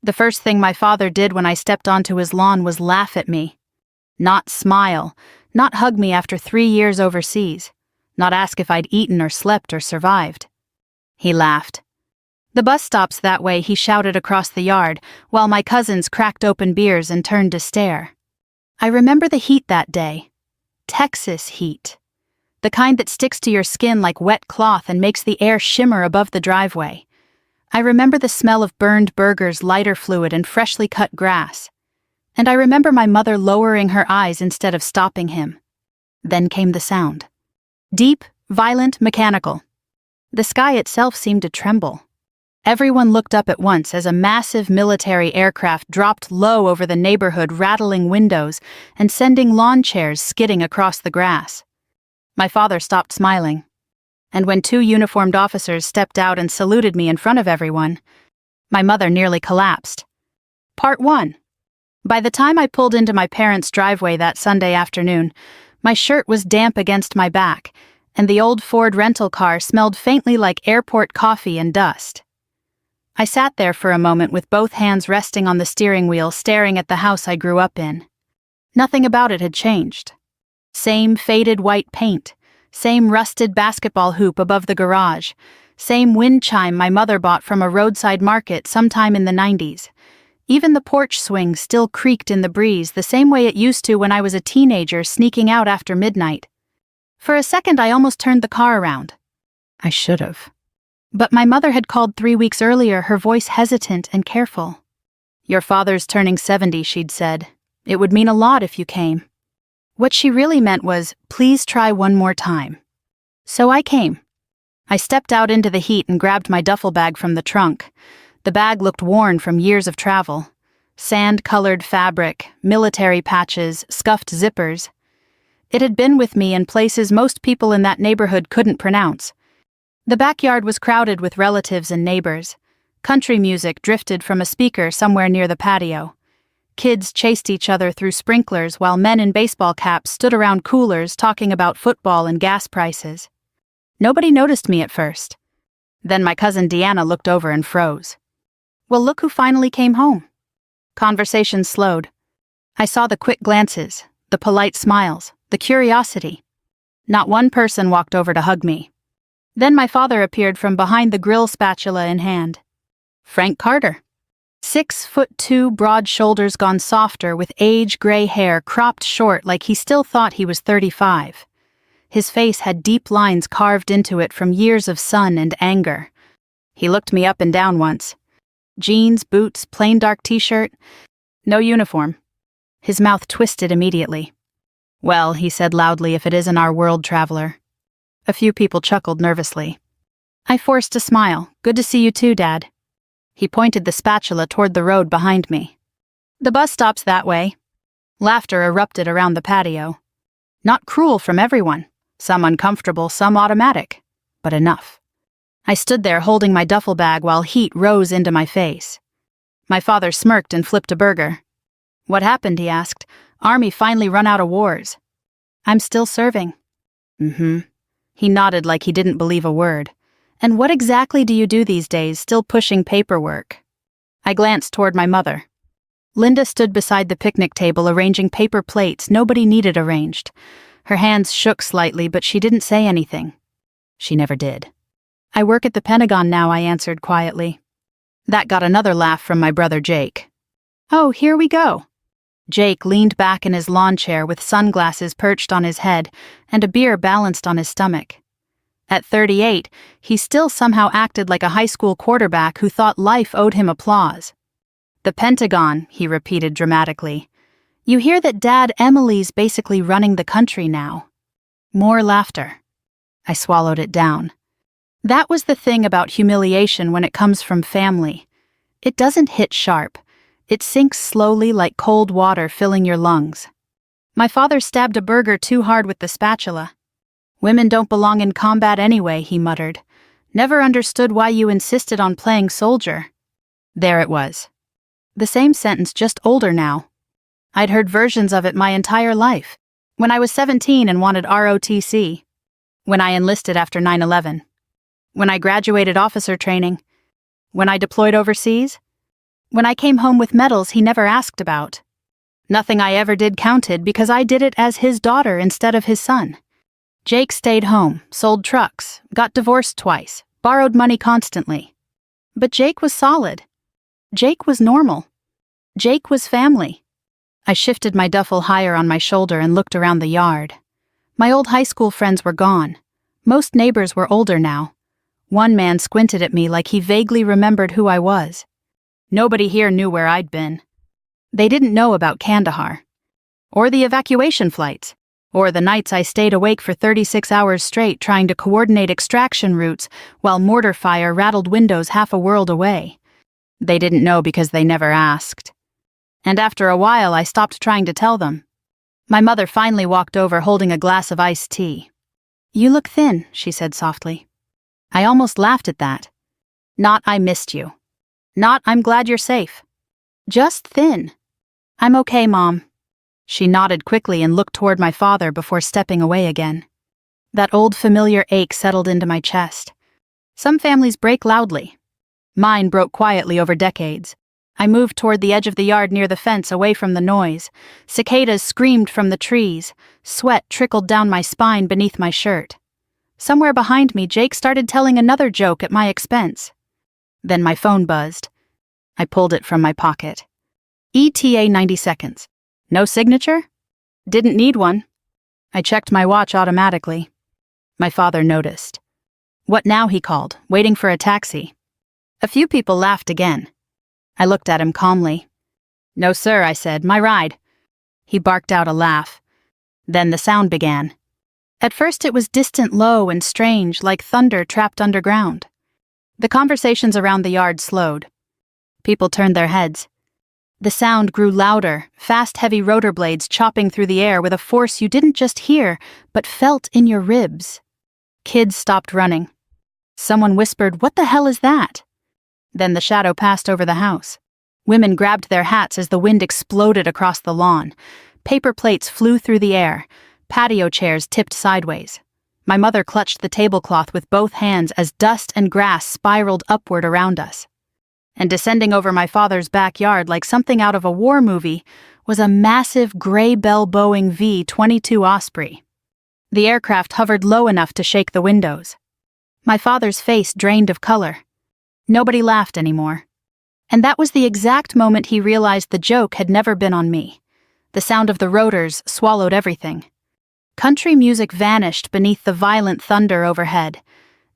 The first thing my father did when I stepped onto his lawn was laugh at me. Not smile, not hug me after 3 years overseas, not ask if I'd eaten or slept or survived. He laughed. The bus stops that way, he shouted across the yard, while my cousins cracked open beers and turned to stare. I remember the heat that day. Texas heat. The kind that sticks to your skin like wet cloth and makes the air shimmer above the driveway. I remember the smell of burned burgers, lighter fluid, and freshly cut grass. And I remember my mother lowering her eyes instead of stopping him. Then came the sound. Deep, violent, mechanical. The sky itself seemed to tremble. Everyone looked up at once as a massive military aircraft dropped low over the neighborhood, rattling windows and sending lawn chairs skidding across the grass. My father stopped smiling. And when 2 uniformed officers stepped out and saluted me in front of everyone, my mother nearly collapsed. Part 1. By the time I pulled into my parents' driveway that Sunday afternoon, my shirt was damp against my back, and the old Ford rental car smelled faintly like airport coffee and dust. I sat there for a moment with both hands resting on the steering wheel, staring at the house I grew up in. Nothing about it had changed. Same faded white paint, same rusted basketball hoop above the garage, same wind chime my mother bought from a roadside market sometime in the 90s. Even the porch swing still creaked in the breeze the same way it used to when I was a teenager sneaking out after midnight. For a second I almost turned the car around. I should have. But my mother had called 3 weeks earlier, her voice hesitant and careful. "Your father's turning 70, she'd said. "It would mean a lot if you came." What she really meant was, "Please try one more time." So I came. I stepped out into the heat and grabbed my duffel bag from the trunk. The bag looked worn from years of travel. Sand-colored fabric, military patches, scuffed zippers. It had been with me in places most people in that neighborhood couldn't pronounce. The backyard was crowded with relatives and neighbors. Country music drifted from a speaker somewhere near the patio. Kids chased each other through sprinklers while men in baseball caps stood around coolers talking about football and gas prices. Nobody noticed me at first. Then my cousin Deanna looked over and froze. Well, look who finally came home. Conversation slowed. I saw the quick glances, the polite smiles, the curiosity. Not one person walked over to hug me. Then my father appeared from behind the grill, spatula in hand. Frank Carter. 6'2", broad shoulders gone softer with age-gray hair cropped short like he still thought he was 35. His face had deep lines carved into it from years of sun and anger. He looked me up and down once. Jeans, boots, plain dark t-shirt. No uniform. His mouth twisted immediately. "Well," he said loudly, "if it isn't our world traveler." A few people chuckled nervously. I forced a smile. "Good to see you too, Dad." He pointed the spatula toward the road behind me. "The bus stops that way." Laughter erupted around the patio. Not cruel from everyone. Some uncomfortable, some automatic. But enough. I stood there holding my duffel bag while heat rose into my face. My father smirked and flipped a burger. "What happened?" he asked. "Army finally run out of wars." "I'm still serving." "Mm-hmm." He nodded like he didn't believe a word. "And what exactly do you do these days, still pushing paperwork?" I glanced toward my mother. Linda stood beside the picnic table arranging paper plates nobody needed arranged. Her hands shook slightly, but she didn't say anything. She never did. "I work at the Pentagon now," I answered quietly. That got another laugh from my brother Jake. "Oh, here we go." Jake leaned back in his lawn chair with sunglasses perched on his head and a beer balanced on his stomach. At 38, he still somehow acted like a high school quarterback who thought life owed him applause. "The Pentagon," he repeated dramatically. "You hear that Dad Emily's basically running the country now." More laughter. I swallowed it down. That was the thing about humiliation when it comes from family. It doesn't hit sharp. It sinks slowly like cold water filling your lungs. My father stabbed a burger too hard with the spatula. "Women don't belong in combat anyway," he muttered. "Never understood why you insisted on playing soldier." There it was. The same sentence, just older now. I'd heard versions of it my entire life. When I was 17 and wanted ROTC. When I enlisted after 9/11. When I graduated officer training. When I deployed overseas. When I came home with medals he never asked about. Nothing I ever did counted because I did it as his daughter instead of his son. Jake stayed home, sold trucks, got divorced twice, borrowed money constantly. But Jake was solid. Jake was normal. Jake was family. I shifted my duffel higher on my shoulder and looked around the yard. My old high school friends were gone. Most neighbors were older now. One man squinted at me like he vaguely remembered who I was. Nobody here knew where I'd been. They didn't know about Kandahar, or the evacuation flights, or the nights I stayed awake for 36 hours straight trying to coordinate extraction routes while mortar fire rattled windows half a world away. They didn't know because they never asked. And after a while I stopped trying to tell them. My mother finally walked over holding a glass of iced tea. "You look thin," she said softly. I almost laughed at that. Not "I missed you." Not "I'm glad you're safe." Just thin. "I'm okay, Mom." She nodded quickly and looked toward my father before stepping away again. That old familiar ache settled into my chest. Some families break loudly. Mine broke quietly over decades. I moved toward the edge of the yard near the fence, away from the noise. Cicadas screamed from the trees. Sweat trickled down my spine beneath my shirt. Somewhere behind me, Jake started telling another joke at my expense. Then my phone buzzed. I pulled it from my pocket. ETA 90 seconds. No signature? Didn't need one. I checked my watch automatically. My father noticed. "What now?" he called, waiting for a taxi. A few people laughed again. I looked at him calmly. "No, sir," I said, "my ride." He barked out a laugh. Then the sound began. At first it was distant, low, and strange, like thunder trapped underground. The conversations around the yard slowed. People turned their heads. The sound grew louder, fast, heavy rotor blades chopping through the air with a force you didn't just hear, but felt in your ribs. Kids stopped running. Someone whispered, "What the hell is that?" Then the shadow passed over the house. Women grabbed their hats as the wind exploded across the lawn. Paper plates flew through the air. Patio chairs tipped sideways. My mother clutched the tablecloth with both hands as dust and grass spiraled upward around us. And descending over my father's backyard like something out of a war movie was a massive gray bell-bowing V-22 Osprey. The aircraft hovered low enough to shake the windows. My father's face drained of color. Nobody laughed anymore. And that was the exact moment he realized the joke had never been on me. The sound of the rotors swallowed everything. Country music vanished beneath the violent thunder overhead.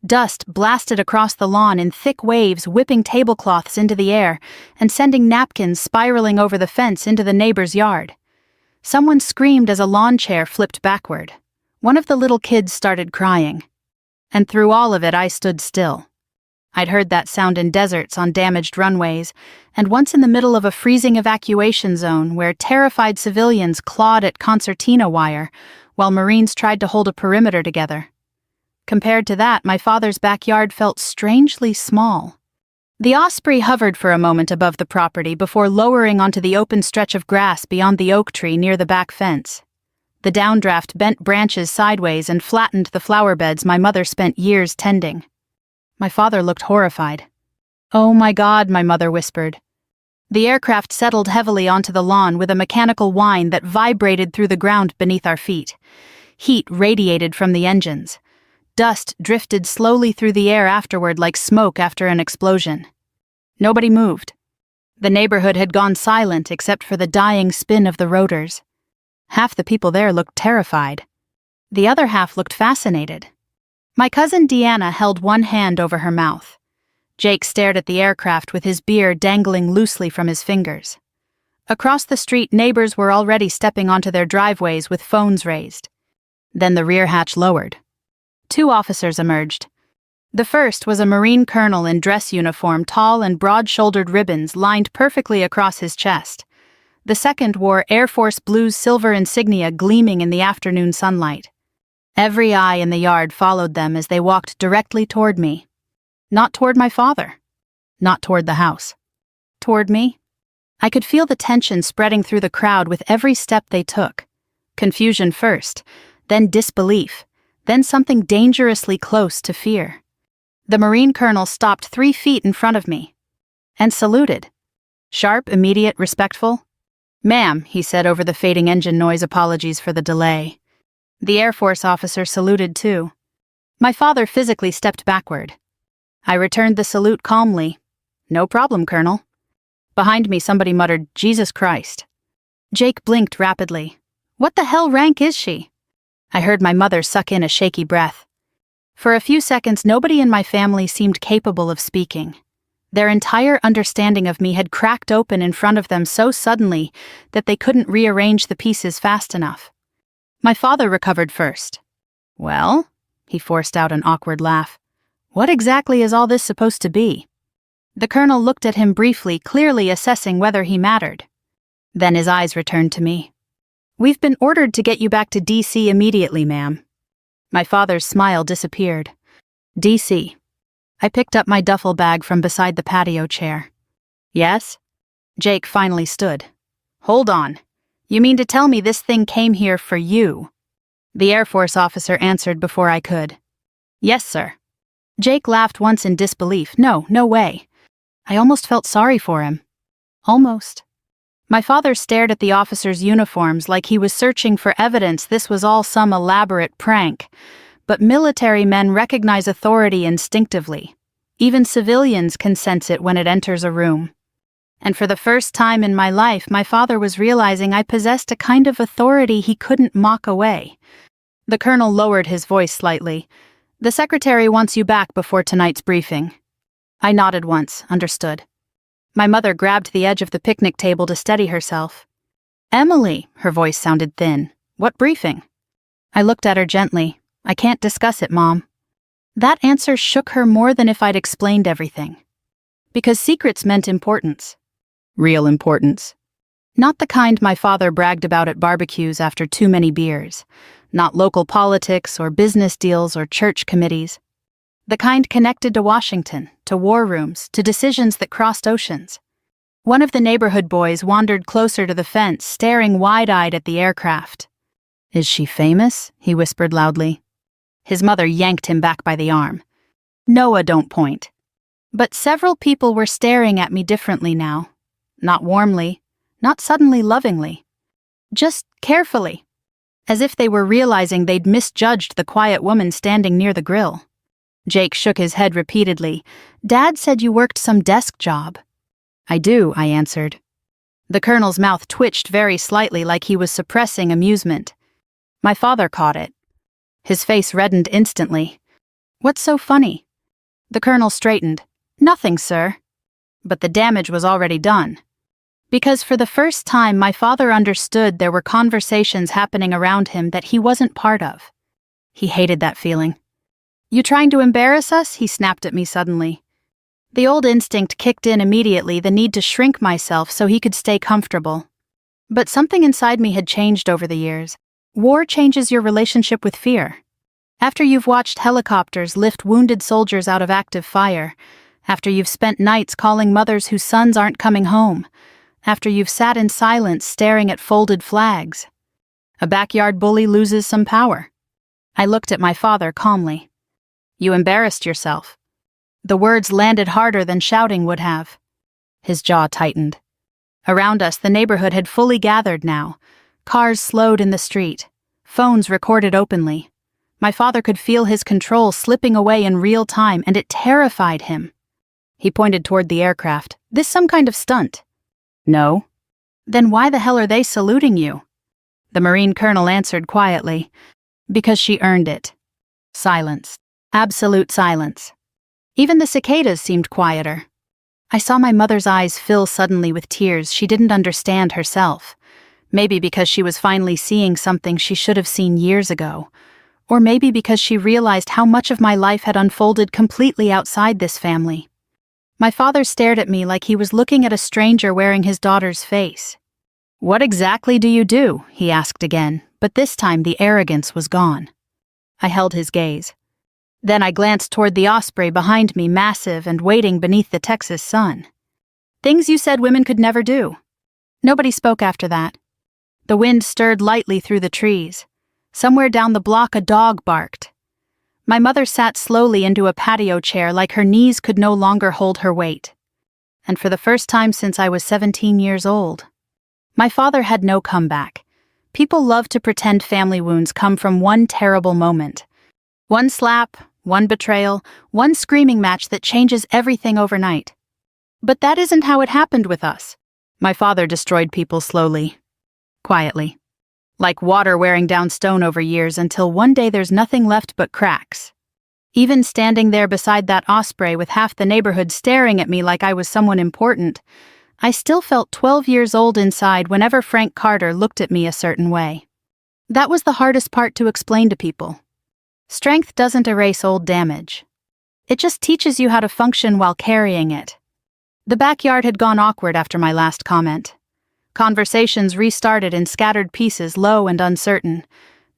Dust blasted across the lawn in thick waves, whipping tablecloths into the air and sending napkins spiraling over the fence into the neighbor's yard. Someone screamed as a lawn chair flipped backward. One of the little kids started crying. And through all of it, I stood still. I'd heard that sound in deserts on damaged runways, and once in the middle of a freezing evacuation zone where terrified civilians clawed at concertina wire while Marines tried to hold a perimeter together. Compared to that, my father's backyard felt strangely small. The Osprey hovered for a moment above the property before lowering onto the open stretch of grass beyond the oak tree near the back fence. The downdraft bent branches sideways and flattened the flower beds my mother spent years tending. My father looked horrified. "Oh my God," my mother whispered. The aircraft settled heavily onto the lawn with a mechanical whine that vibrated through the ground beneath our feet. Heat radiated from the engines. Dust drifted slowly through the air afterward like smoke after an explosion. Nobody moved. The neighborhood had gone silent except for the dying spin of the rotors. Half the people there looked terrified. The other half looked fascinated. My cousin Deanna held one hand over her mouth. Jake stared at the aircraft with his beard dangling loosely from his fingers. Across the street, neighbors were already stepping onto their driveways with phones raised. Then the rear hatch lowered. 2 officers emerged. The first was a Marine colonel in dress uniform, tall and broad-shouldered ribbons lined perfectly across his chest. The second wore Air Force Blue's silver insignia gleaming in the afternoon sunlight. Every eye in the yard followed them as they walked directly toward me. Not toward my father. Not toward the house. Toward me. I could feel the tension spreading through the crowd with every step they took. Confusion first, then disbelief, then something dangerously close to fear. The Marine colonel stopped 3 feet in front of me and saluted. Sharp, immediate, respectful? "Ma'am," he said over the fading engine noise, "apologies for the delay." The Air Force officer saluted too. My father physically stepped backward. I returned the salute calmly. "No problem, Colonel." Behind me somebody muttered, "Jesus Christ." Jake blinked rapidly. "What the hell rank is she?" I heard my mother suck in a shaky breath. For a few seconds, nobody in my family seemed capable of speaking. Their entire understanding of me had cracked open in front of them so suddenly that they couldn't rearrange the pieces fast enough. My father recovered first. "Well," he forced out an awkward laugh, "what exactly is all this supposed to be?" The colonel looked at him briefly, clearly assessing whether he mattered. Then his eyes returned to me. "We've been ordered to get you back to D.C. immediately, ma'am." My father's smile disappeared. "D.C. I picked up my duffel bag from beside the patio chair. "Yes?" Jake finally stood. "Hold on. You mean to tell me this thing came here for you?" The Air Force officer answered before I could. "Yes, sir." Jake laughed once in disbelief. No way. I almost felt sorry for him. Almost. My father stared at the officers' uniforms like he was searching for evidence this was all some elaborate prank. But military men recognize authority instinctively. Even civilians can sense it when it enters a room. And for the first time in my life, my father was realizing I possessed a kind of authority he couldn't mock away. The colonel lowered his voice slightly. "The secretary wants you back before tonight's briefing." I nodded once, understood. My mother grabbed the edge of the picnic table to steady herself. "Emily," her voice sounded thin. "What briefing?" I looked at her gently. "I can't discuss it, Mom." That answer shook her more than if I'd explained everything. Because secrets meant importance. Real importance. Not the kind my father bragged about at barbecues after too many beers. Not local politics or business deals or church committees. The kind connected to Washington, to war rooms, to decisions that crossed oceans. One of the neighborhood boys wandered closer to the fence, staring wide-eyed at the aircraft. "Is she famous?" he whispered loudly. His mother yanked him back by the arm. "Noah, don't point." But several people were staring at me differently now. Not warmly, not suddenly lovingly. Just carefully. As if they were realizing they'd misjudged the quiet woman standing near the grill. Jake shook his head repeatedly. "Dad said you worked some desk job." "I do," I answered. The colonel's mouth twitched very slightly like he was suppressing amusement. My father caught it. His face reddened instantly. "What's so funny?" The colonel straightened. "Nothing, sir." But the damage was already done. Because for the first time my father understood there were conversations happening around him that he wasn't part of. He hated that feeling. "You trying to embarrass us?" he snapped at me suddenly. The old instinct kicked in immediately, the need to shrink myself so he could stay comfortable. But something inside me had changed over the years. War changes your relationship with fear. After you've watched helicopters lift wounded soldiers out of active fire, after you've spent nights calling mothers whose sons aren't coming home, after you've sat in silence staring at folded flags, a backyard bully loses some power. I looked at my father calmly. "You embarrassed yourself." The words landed harder than shouting would have. His jaw tightened. Around us, the neighborhood had fully gathered now. Cars slowed in the street. Phones recorded openly. My father could feel his control slipping away in real time, and it terrified him. He pointed toward the aircraft. "This some kind of stunt?" "No." "Then why the hell are they saluting you?" The Marine colonel answered quietly. "Because she earned it." Silence. Absolute silence. Even the cicadas seemed quieter. I saw my mother's eyes fill suddenly with tears she didn't understand herself. Maybe because she was finally seeing something she should have seen years ago. Or maybe because she realized how much of my life had unfolded completely outside this family. My father stared at me like he was looking at a stranger wearing his daughter's face. "What exactly do you do?" he asked again, but this time the arrogance was gone. I held his gaze. Then I glanced toward the Osprey behind me, massive and waiting beneath the Texas sun. "Things you said women could never do." Nobody spoke after that. The wind stirred lightly through the trees. Somewhere down the block a dog barked. My mother sat slowly into a patio chair like her knees could no longer hold her weight. and for the first time since I was 17 years old. My father had no comeback. People love to pretend family wounds come from one terrible moment. One slap, one betrayal, one screaming match that changes everything overnight. But that isn't how it happened with us. My father destroyed people slowly, quietly, like water wearing down stone over years until one day there's nothing left but cracks. Even standing there beside that osprey with half the neighborhood staring at me like I was someone important, I still felt 12 years old inside whenever Frank Carter looked at me a certain way. That was the hardest part to explain to people. Strength doesn't erase old damage. It just teaches you how to function while carrying it. The backyard had gone awkward after my last comment. Conversations restarted in scattered pieces, low and uncertain.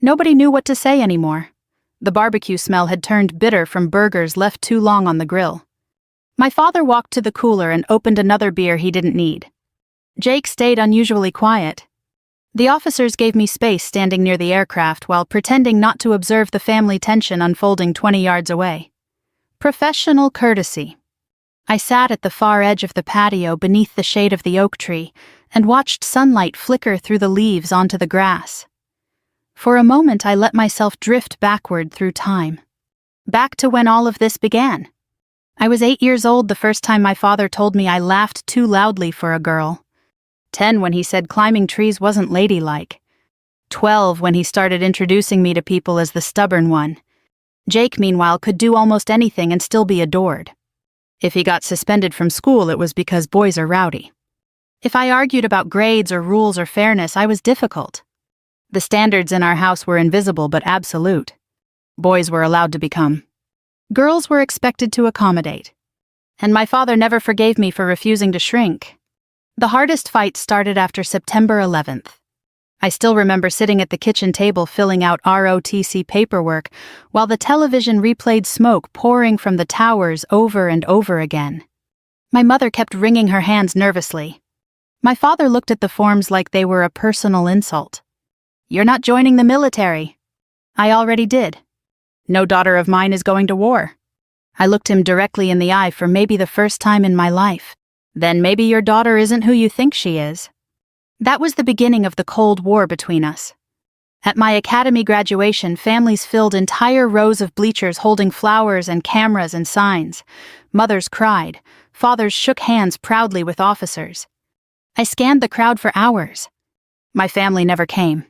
Nobody knew what to say anymore. The barbecue smell had turned bitter from burgers left too long on the grill. My father walked to the cooler and opened another beer he didn't need. Jake stayed unusually quiet. The officers gave me space standing near the aircraft while pretending not to observe the family tension unfolding 20 yards away. Professional courtesy. I sat at the far edge of the patio beneath the shade of the oak tree and watched sunlight flicker through the leaves onto the grass. For a moment I let myself drift backward through time. Back to when all of this began. I was 8 years old the first time my father told me I laughed too loudly for a girl. 10 when he said climbing trees wasn't ladylike. 12 when he started introducing me to people as the stubborn one. Jake, meanwhile, could do almost anything and still be adored. If he got suspended from school, it was because boys are rowdy. If I argued about grades or rules or fairness, I was difficult. The standards in our house were invisible but absolute. Boys were allowed to become. Girls were expected to accommodate. And my father never forgave me for refusing to shrink. The hardest fight started after September 11th. I still remember sitting at the kitchen table filling out ROTC paperwork while the television replayed smoke pouring from the towers over and over again. My mother kept wringing her hands nervously. My father looked at the forms like they were a personal insult. "You're not joining the military." I already did. "No daughter of mine is going to war." I looked him directly in the eye for maybe the first time in my life. "Then maybe your daughter isn't who you think she is." That was the beginning of the Cold War between us. At my academy graduation, families filled entire rows of bleachers holding flowers and cameras and signs. Mothers cried. Fathers shook hands proudly with officers. I scanned the crowd for hours. My family never came.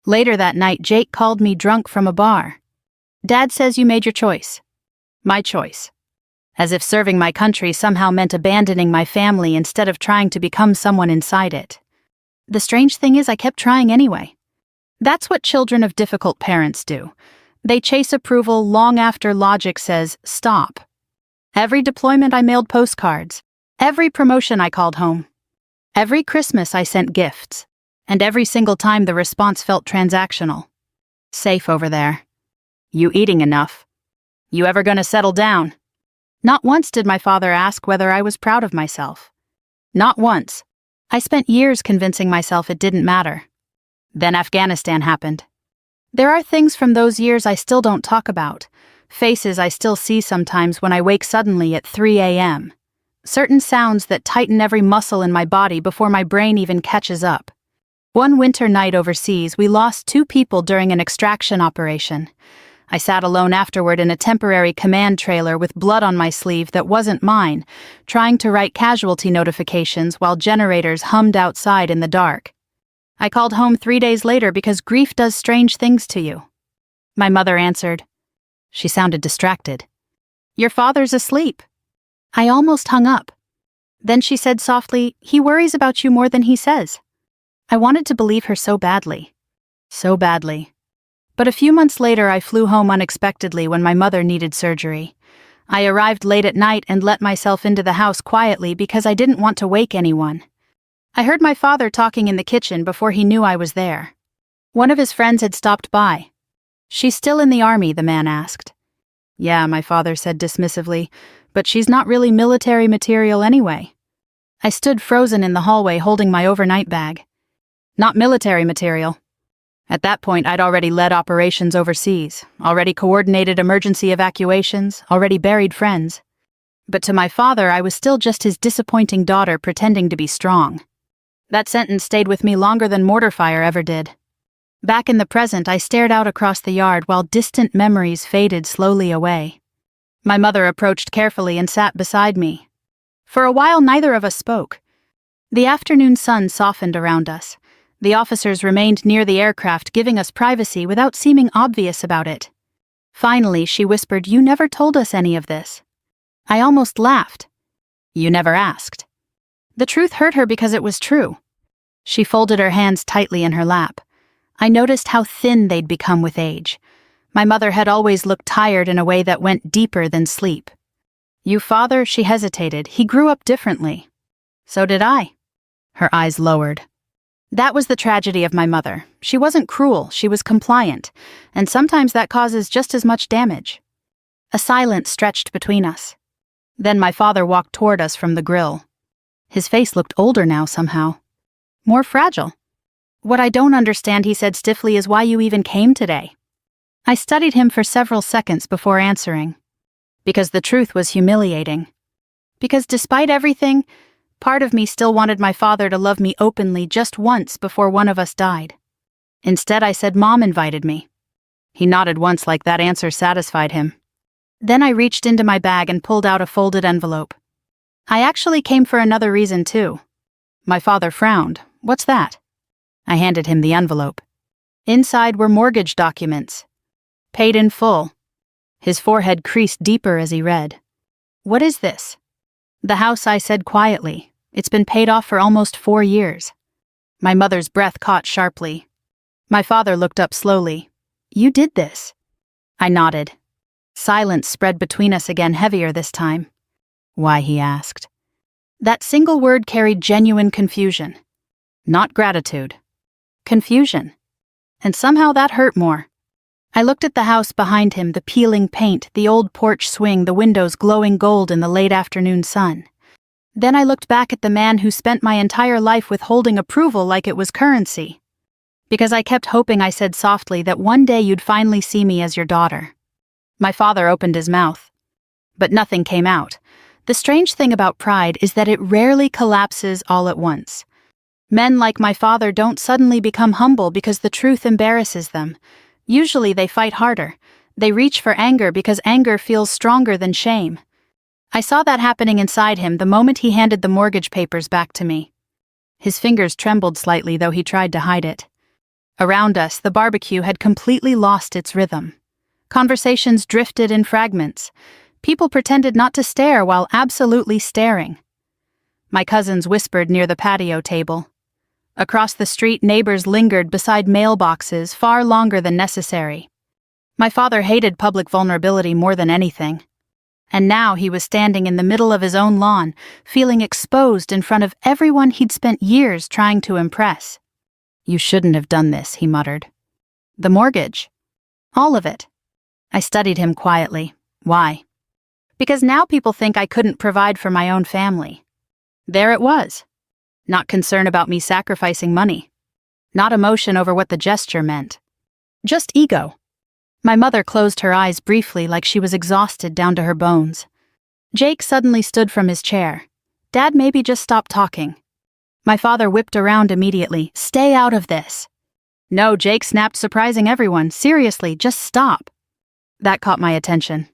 Later that night, Jake called me drunk from a bar. "Dad says you made your choice." My choice. As if serving my country somehow meant abandoning my family instead of trying to become someone inside it. The strange thing is I kept trying anyway. That's what children of difficult parents do. They chase approval long after logic says, stop. Every deployment I mailed postcards. Every promotion I called home. Every Christmas I sent gifts. And every single time the response felt transactional. "Safe over there." "You eating enough?" "You ever gonna settle down?" Not once did my father ask whether I was proud of myself. Not once. I spent years convincing myself it didn't matter. Then Afghanistan happened. There are things from those years I still don't talk about. Faces I still see sometimes when I wake suddenly at 3 a.m. Certain sounds that tighten every muscle in my body before my brain even catches up. One winter night overseas, we lost 2 people during an extraction operation. I sat alone afterward in a temporary command trailer with blood on my sleeve that wasn't mine, trying to write casualty notifications while generators hummed outside in the dark. I called home 3 days later because grief does strange things to you. My mother answered. She sounded distracted. "Your father's asleep." I almost hung up. Then she said softly, "He worries about you more than he says." I wanted to believe her so badly. So badly. But a few months later, I flew home unexpectedly when my mother needed surgery. I arrived late at night and let myself into the house quietly because I didn't want to wake anyone. I heard my father talking in the kitchen before he knew I was there. One of his friends had stopped by. "She's still in the army?" the man asked. "Yeah," my father said dismissively, "but she's not really military material anyway." I stood frozen in the hallway holding my overnight bag. Not military material. At that point, I'd already led operations overseas, already coordinated emergency evacuations, already buried friends. But to my father, I was still just his disappointing daughter pretending to be strong. That sentence stayed with me longer than mortar fire ever did. Back in the present, I stared out across the yard while distant memories faded slowly away. My mother approached carefully and sat beside me. For a while, neither of us spoke. The afternoon sun softened around us. The officers remained near the aircraft, giving us privacy without seeming obvious about it. Finally, she whispered, "You never told us any of this." I almost laughed. "You never asked." The truth hurt her because it was true. She folded her hands tightly in her lap. I noticed how thin they'd become with age. My mother had always looked tired in a way that went deeper than sleep. "You father," she hesitated, "he grew up differently." "So did I." Her eyes lowered. That was the tragedy of my mother. She wasn't cruel, she was compliant, and sometimes that causes just as much damage. A silence stretched between us. Then my father walked toward us from the grill. His face looked older now somehow. More fragile. "What I don't understand," he said stiffly, "is why you even came today." I studied him for several seconds before answering. Because the truth was humiliating. Because despite everything, part of me still wanted my father to love me openly just once before one of us died. Instead, I said Mom invited me. He nodded once like that answer satisfied him. Then I reached into my bag and pulled out a folded envelope. "I actually came for another reason too." My father frowned. "What's that?" I handed him the envelope. Inside were mortgage documents. Paid in full. His forehead creased deeper as he read. "What is this?" "The house," I said quietly. "It's been paid off for almost 4 years." My mother's breath caught sharply. My father looked up slowly. "You did this?" I nodded. Silence spread between us again, heavier this time. "Why?" he asked. That single word carried genuine confusion. Not gratitude. Confusion. And somehow that hurt more. I looked at the house behind him, the peeling paint, the old porch swing, the windows glowing gold in the late afternoon sun. Then I looked back at the man who spent my entire life withholding approval like it was currency. "Because I kept hoping," I said softly, "that one day you'd finally see me as your daughter." My father opened his mouth. But nothing came out. The strange thing about pride is that it rarely collapses all at once. Men like my father don't suddenly become humble because the truth embarrasses them. Usually they fight harder. They reach for anger because anger feels stronger than shame. I saw that happening inside him the moment he handed the mortgage papers back to me. His fingers trembled slightly, though he tried to hide it. Around us, the barbecue had completely lost its rhythm. Conversations drifted in fragments. People pretended not to stare while absolutely staring. My cousins whispered near the patio table. Across the street, neighbors lingered beside mailboxes far longer than necessary. My father hated public vulnerability more than anything. And now he was standing in the middle of his own lawn, feeling exposed in front of everyone he'd spent years trying to impress. "You shouldn't have done this," he muttered. "The mortgage." "All of it." I studied him quietly. "Why?" "Because now people think I couldn't provide for my own family." There it was. Not concern about me sacrificing money. Not emotion over what the gesture meant. Just ego. My mother closed her eyes briefly like she was exhausted down to her bones. Jake suddenly stood from his chair. "Dad, maybe just stop talking." My father whipped around immediately. "Stay out of this." "No," Jake snapped, surprising everyone. "Seriously, just stop." That caught my attention.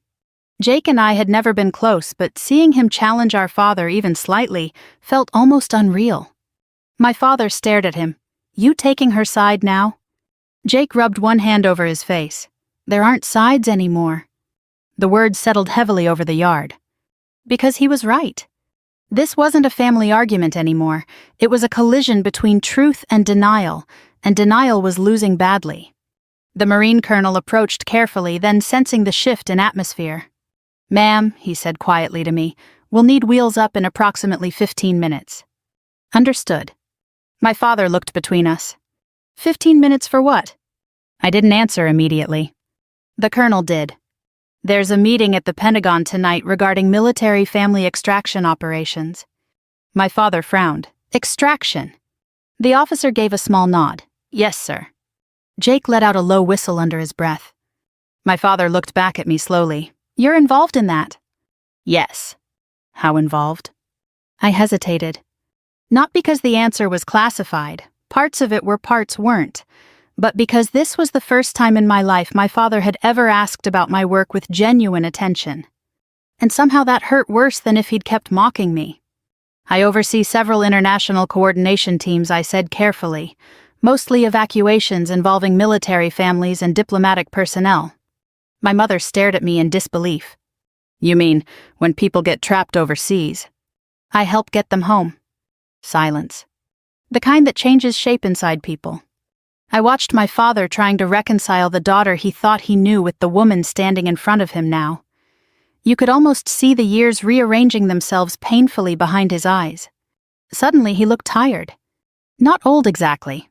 Jake and I had never been close, but seeing him challenge our father even slightly felt almost unreal. My father stared at him. "You taking her side now?" Jake rubbed one hand over his face. "There aren't sides anymore." The words settled heavily over the yard. Because he was right. This wasn't a family argument anymore. It was a collision between truth and denial was losing badly. The Marine colonel approached carefully, then sensing the shift in atmosphere. "Ma'am," he said quietly to me, "we'll need wheels up in approximately 15 minutes. "Understood." My father looked between us. 15 minutes for what? I didn't answer immediately. The colonel did. "There's a meeting at the Pentagon tonight regarding military family extraction operations." My father frowned. "Extraction?" The officer gave a small nod. "Yes, sir." Jake let out a low whistle under his breath. My father looked back at me slowly. "You're involved in that?" "Yes." How involved? I hesitated. Not because the answer was classified, parts of it were, parts weren't, but because this was the first time in my life my father had ever asked about my work with genuine attention. And somehow that hurt worse than if he'd kept mocking me. I oversee several international coordination teams, I said carefully, mostly evacuations involving military families and diplomatic personnel. My mother stared at me in disbelief. You mean, when people get trapped overseas? I help get them home. Silence. The kind that changes shape inside people. I watched my father trying to reconcile the daughter he thought he knew with the woman standing in front of him now. You could almost see the years rearranging themselves painfully behind his eyes. Suddenly he looked tired. Not old exactly.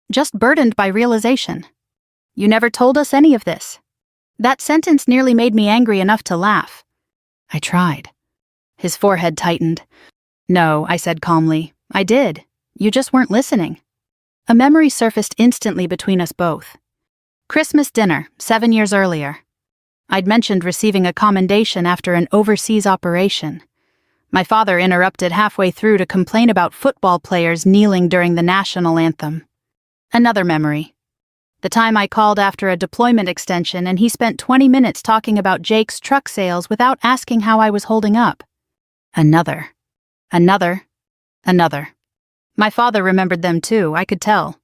Just burdened by realization. You never told us any of this. That sentence nearly made me angry enough to laugh. I tried. His forehead tightened. No, I said calmly. I did. You just weren't listening. A memory surfaced instantly between us both. Christmas dinner, 7 years earlier. I'd mentioned receiving a commendation after an overseas operation. My father interrupted halfway through to complain about football players kneeling during the national anthem. Another memory. The time I called after a deployment extension and he spent 20 minutes talking about Jake's truck sales without asking how I was holding up. Another. My father remembered them too, I could tell.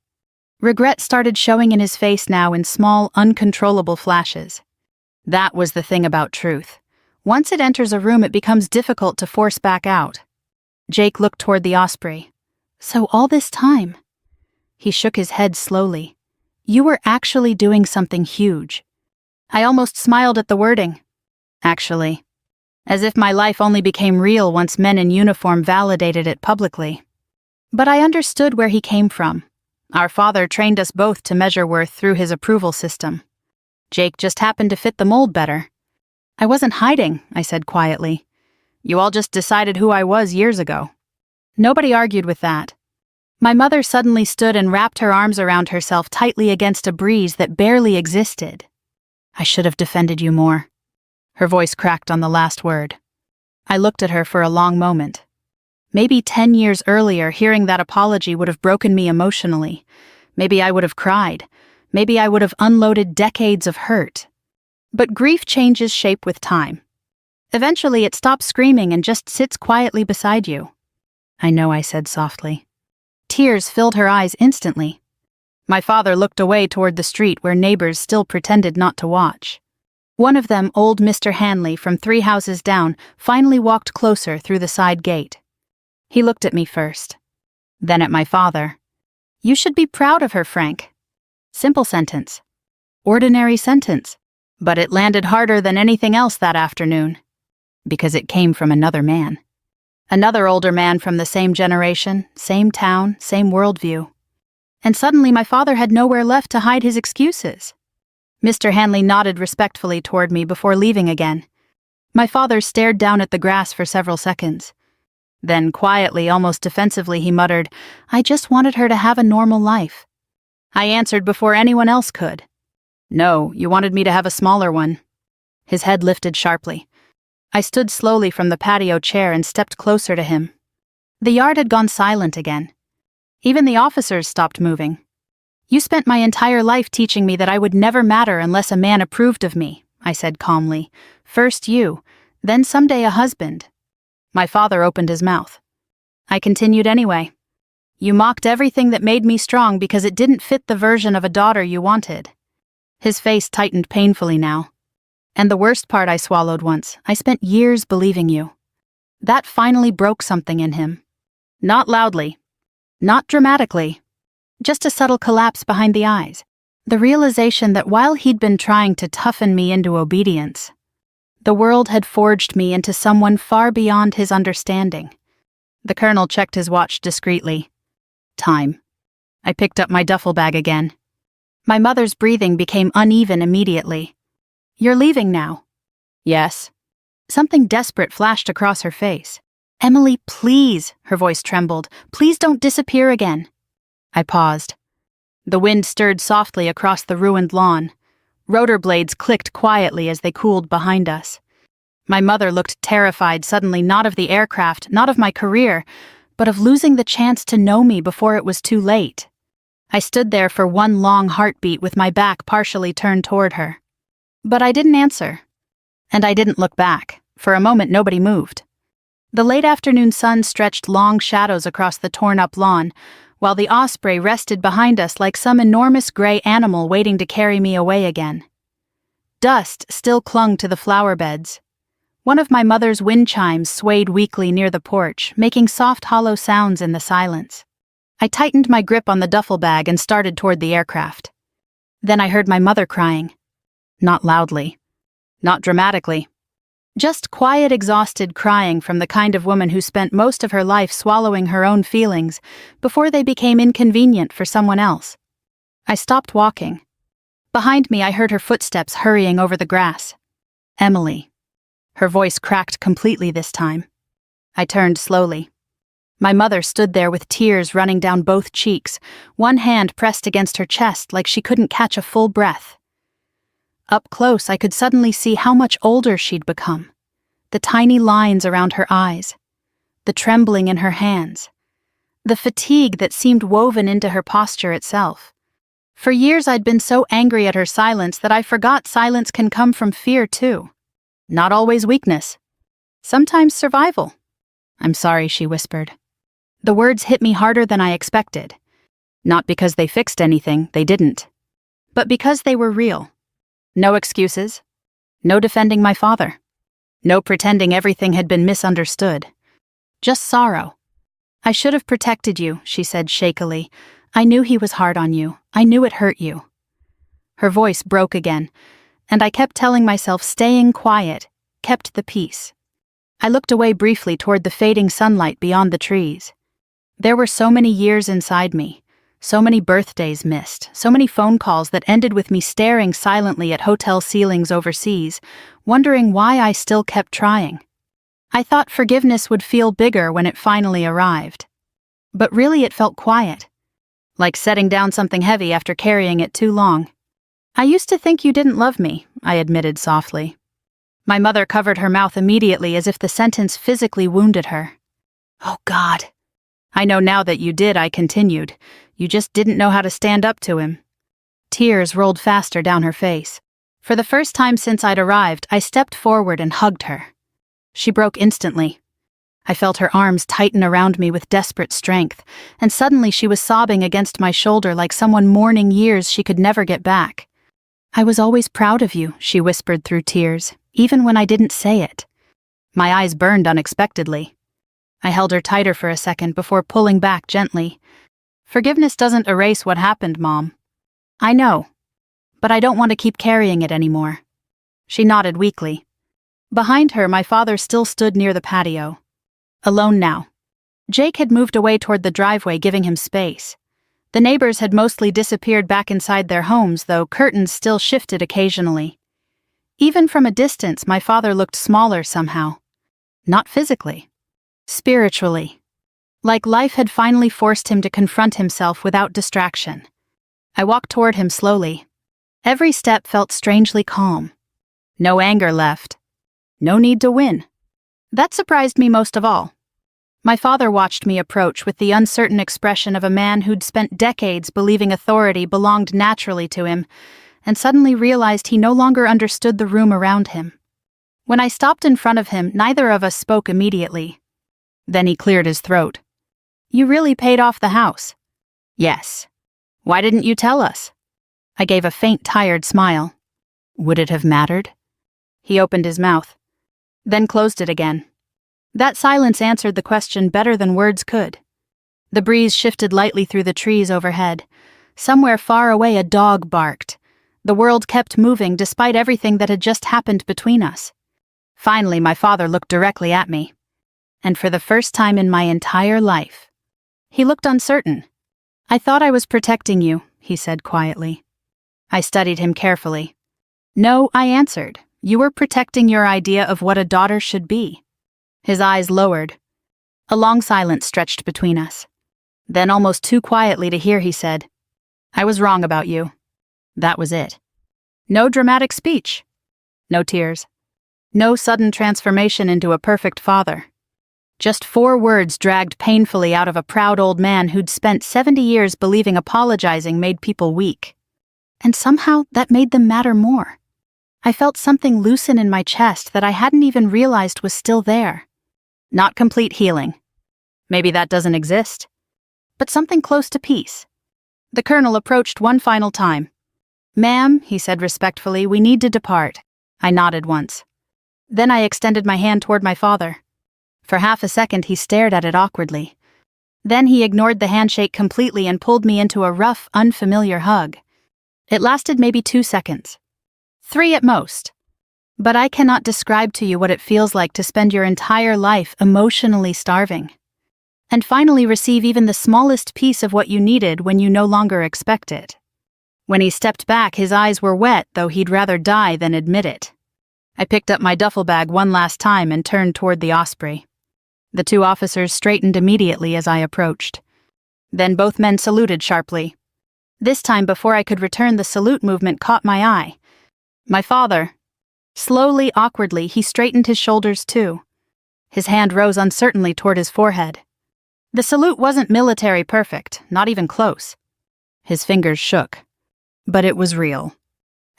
Regret started showing in his face now in small, uncontrollable flashes. That was the thing about truth. Once it enters a room, it becomes difficult to force back out. Jake looked toward the Osprey. So all this time? He shook his head slowly. You were actually doing something huge. I almost smiled at the wording. Actually. As if my life only became real once men in uniform validated it publicly. But I understood where he came from. Our father trained us both to measure worth through his approval system. Jake just happened to fit the mold better. I wasn't hiding, I said quietly. You all just decided who I was years ago. Nobody argued with that. My mother suddenly stood and wrapped her arms around herself tightly against a breeze that barely existed. I should have defended you more. Her voice cracked on the last word. I looked at her for a long moment. Maybe 10 years earlier, hearing that apology would have broken me emotionally. Maybe I would have cried. Maybe I would have unloaded decades of hurt. But grief changes shape with time. Eventually, it stops screaming and just sits quietly beside you. I know, I said softly. Tears filled her eyes instantly. My father looked away toward the street where neighbors still pretended not to watch. One of them, old Mr. Hanley from 3 houses down, finally walked closer through the side gate. He looked at me first, then at my father. You should be proud of her, Frank. Simple sentence. Ordinary sentence. But it landed harder than anything else that afternoon. Because it came from another man. Another older man from the same generation, same town, same worldview. And suddenly my father had nowhere left to hide his excuses. Mr. Hanley nodded respectfully toward me before leaving again. My father stared down at the grass for several seconds. Then quietly, almost defensively, he muttered, I just wanted her to have a normal life. I answered before anyone else could. No, you wanted me to have a smaller one. His head lifted sharply. I stood slowly from the patio chair and stepped closer to him. The yard had gone silent again. Even the officers stopped moving. You spent my entire life teaching me that I would never matter unless a man approved of me, I said calmly. First you, then someday a husband. My father opened his mouth. I continued anyway. You mocked everything that made me strong because it didn't fit the version of a daughter you wanted. His face tightened painfully now. And the worst part, I swallowed once, I spent years believing you. That finally broke something in him. Not loudly. Not dramatically. Just a subtle collapse behind the eyes. The realization that while he'd been trying to toughen me into obedience, the world had forged me into someone far beyond his understanding. The colonel checked his watch discreetly. Time. I picked up my duffel bag again. My mother's breathing became uneven immediately. You're leaving now. Yes. Something desperate flashed across her face. Emily, please, her voice trembled. Please don't disappear again. I paused. The wind stirred softly across the ruined lawn. Rotor blades clicked quietly as they cooled behind us. My mother looked terrified suddenly, not of the aircraft, not of my career, but of losing the chance to know me before it was too late. I stood there for one long heartbeat with my back partially turned toward her. But I didn't answer. And I didn't look back. For a moment nobody moved. The late afternoon sun stretched long shadows across the torn-up lawn, while the osprey rested behind us like some enormous gray animal waiting to carry me away again. Dust still clung to the flower beds. One of my mother's wind chimes swayed weakly near the porch, making soft hollow sounds in the silence. I tightened my grip on the duffel bag and started toward the aircraft. Then I heard my mother crying. Not loudly. Not dramatically. Just quiet, exhausted crying from the kind of woman who spent most of her life swallowing her own feelings before they became inconvenient for someone else. I stopped walking. Behind me I heard her footsteps hurrying over the grass. Emily. Her voice cracked completely this time. I turned slowly. My mother stood there with tears running down both cheeks, one hand pressed against her chest like she couldn't catch a full breath. Up close, I could suddenly see how much older she'd become. The tiny lines around her eyes, the trembling in her hands, the fatigue that seemed woven into her posture itself. For years I'd been so angry at her silence that I forgot silence can come from fear too. Not always weakness. Sometimes survival. "I'm sorry," she whispered. The words hit me harder than I expected. Not because they fixed anything, they didn't. But because they were real. No excuses. No defending my father. No pretending everything had been misunderstood. Just sorrow. "I should have protected you," she said shakily. "I knew he was hard on you. I knew it hurt you." Her voice broke again, and I kept telling myself staying quiet kept the peace. I looked away briefly toward the fading sunlight beyond the trees. There were so many years inside me, so many birthdays missed, so many phone calls that ended with me staring silently at hotel ceilings overseas, wondering why I still kept trying. I thought forgiveness would feel bigger when it finally arrived. But really it felt quiet, like setting down something heavy after carrying it too long. "I used to think you didn't love me," I admitted softly. My mother covered her mouth immediately as if the sentence physically wounded her. "Oh God." "I know now that you did," I continued. "You just didn't know how to stand up to him." Tears rolled faster down her face. For the first time since I'd arrived, I stepped forward and hugged her. She broke instantly. I felt her arms tighten around me with desperate strength, and suddenly she was sobbing against my shoulder like someone mourning years she could never get back. "I was always proud of you," she whispered through tears, even when I didn't say it. My eyes burned unexpectedly. I held her tighter for a second before pulling back gently. "Forgiveness doesn't erase what happened, Mom." "I know, but I don't want to keep carrying it anymore." She nodded weakly. Behind her, my father still stood near the patio. Alone now. Jake had moved away toward the driveway, giving him space. The neighbors had mostly disappeared back inside their homes, though curtains still shifted occasionally. Even from a distance, my father looked smaller somehow. Not physically. Spiritually. Like life had finally forced him to confront himself without distraction. I walked toward him slowly. Every step felt strangely calm. No anger left. No need to win. That surprised me most of all. My father watched me approach with the uncertain expression of a man who'd spent decades believing authority belonged naturally to him, and suddenly realized he no longer understood the room around him. When I stopped in front of him, neither of us spoke immediately. Then he cleared his throat. "You really paid off the house?" "Yes." "Why didn't you tell us?" I gave a faint, tired smile. "Would it have mattered?" He opened his mouth, then closed it again. That silence answered the question better than words could. The breeze shifted lightly through the trees overhead. Somewhere far away a dog barked. The world kept moving despite everything that had just happened between us. Finally, my father looked directly at me. And for the first time in my entire life, he looked uncertain. "I thought I was protecting you," he said quietly. I studied him carefully. "No," I answered. "You were protecting your idea of what a daughter should be." His eyes lowered. A long silence stretched between us. Then, almost too quietly to hear, he said, "I was wrong about you." That was it. No dramatic speech. No tears. No sudden transformation into a perfect father. Just 4 words dragged painfully out of a proud old man who'd spent 70 years believing apologizing made people weak. And somehow that made them matter more. I felt something loosen in my chest that I hadn't even realized was still there. Not complete healing. Maybe that doesn't exist. But something close to peace. The colonel approached one final time. "Ma'am," he said respectfully, "we need to depart." I nodded once. Then I extended my hand toward my father. For half a second he stared at it awkwardly. Then he ignored the handshake completely and pulled me into a rough, unfamiliar hug. It lasted maybe 2 seconds. 3 at most. But I cannot describe to you what it feels like to spend your entire life emotionally starving. And finally receive even the smallest piece of what you needed when you no longer expect it. When he stepped back, his eyes were wet, though he'd rather die than admit it. I picked up my duffel bag one last time and turned toward the Osprey. The 2 officers straightened immediately as I approached. Then both men saluted sharply. This time, before I could return, the salute movement caught my eye. My father. Slowly, awkwardly, he straightened his shoulders too. His hand rose uncertainly toward his forehead. The salute wasn't military perfect, not even close. His fingers shook. But it was real.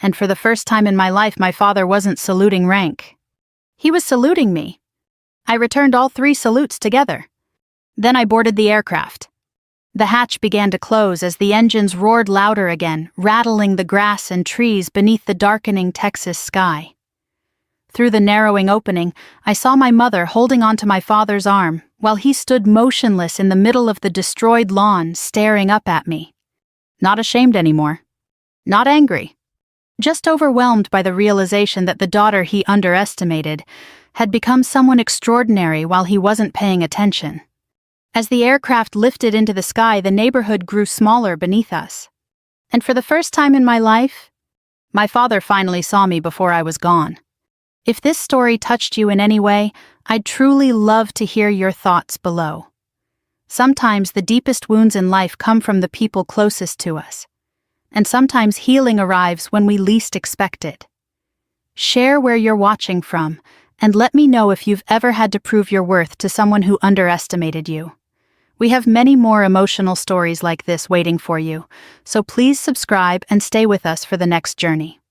And for the first time in my life, my father wasn't saluting rank. He was saluting me. I returned all 3 salutes together. Then I boarded the aircraft. The hatch began to close as the engines roared louder again, rattling the grass and trees beneath the darkening Texas sky. Through the narrowing opening, I saw my mother holding onto my father's arm, while he stood motionless in the middle of the destroyed lawn, staring up at me. Not ashamed anymore. Not angry. Just overwhelmed by the realization that the daughter he underestimated had become someone extraordinary while he wasn't paying attention. As the aircraft lifted into the sky, the neighborhood grew smaller beneath us. And for the first time in my life, my father finally saw me before I was gone. If this story touched you in any way, I'd truly love to hear your thoughts below. Sometimes the deepest wounds in life come from the people closest to us. And sometimes healing arrives when we least expect it. Share where you're watching from, and let me know if you've ever had to prove your worth to someone who underestimated you. We have many more emotional stories like this waiting for you, so please subscribe and stay with us for the next journey.